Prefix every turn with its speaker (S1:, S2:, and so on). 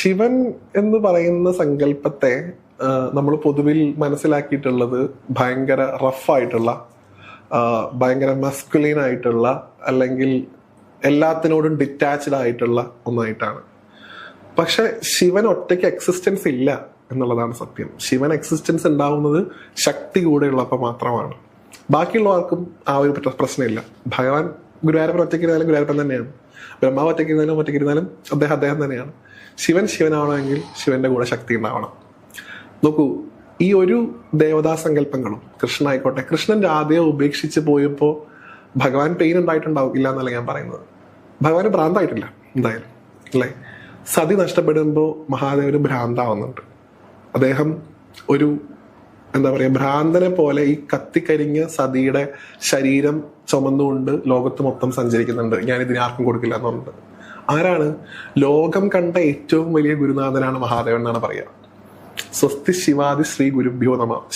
S1: ശിവൻ എന്ന് പറയുന്ന സങ്കല്പത്തെ നമ്മൾ പൊതുവിൽ മനസ്സിലാക്കിയിട്ടുള്ളത് ഭയങ്കര റഫായിട്ടുള്ള, ഭയങ്കര മസ്കുലീൻ ആയിട്ടുള്ള, അല്ലെങ്കിൽ എല്ലാത്തിനോടും ഡിറ്റാച്ച്ഡ് ആയിട്ടുള്ള ഒന്നായിട്ടാണ്. പക്ഷെ ശിവൻ ഒറ്റയ്ക്ക് എക്സിസ്റ്റൻസ് ഇല്ല എന്നുള്ളതാണ് സത്യം. ശിവൻ എക്സിസ്റ്റൻസ് ഉണ്ടാവുന്നത് ശക്തി കൂടെ ഉള്ളപ്പോൾ മാത്രമാണ്. ബാക്കിയുള്ള ആർക്കും ആ ഒരു പ്രശ്നമില്ല. ഭഗവാൻ ഗുരുവായൂരപ്പൻ ഒറ്റയ്ക്കിരുന്നാലും ഗുരുവായൂരപ്പൻ തന്നെയാണ്. ബ്രഹ്മാവ് ഒറ്റയ്ക്കിരുന്നാലും അദ്ദേഹം തന്നെയാണ്. ശിവൻ ശിവനാവണമെങ്കിൽ ശിവന്റെ കൂടെ ശക്തി ഉണ്ടാവണം. നോക്കൂ, ഈ ഒരു ദേവതാ സങ്കല്പങ്ങളും കൃഷ്ണൻ ആയിക്കോട്ടെ, കൃഷ്ണൻ രാധയെ ഉപേക്ഷിച്ച് പോയപ്പോൾ ഭഗവാൻ പെയിൻ ഉണ്ടായിട്ടുണ്ടാവും, ഇല്ല എന്നല്ല ഞാൻ പറയുന്നത്. ഭഗവാന് ഭ്രാന്തായിട്ടില്ല എന്തായാലും, അല്ലേ? സതി നഷ്ടപ്പെടുമ്പോൾ മഹാദേവന് ഭ്രാന്താവുന്നുണ്ട്. അദ്ദേഹം ഒരു ഭ്രാന്തനെ പോലെ ഈ കത്തിക്കരിഞ്ഞ സതിയുടെ ശരീരം ചുമന്നുകൊണ്ട് ലോകത്ത് മൊത്തം സഞ്ചരിക്കുന്നുണ്ട്. ഞാൻ ഇതിന് ആർക്കും കൊടുക്കില്ല എന്നുണ്ട്. ആരാണ്? ലോകം കണ്ട ഏറ്റവും വലിയ ഗുരുനാഥനാണ് മഹാദേവൻ എന്നാണ് പറയുക. സ്വസ്തി ശിവാദി ശ്രീ ഗുരുഭ്യോ നമഃ.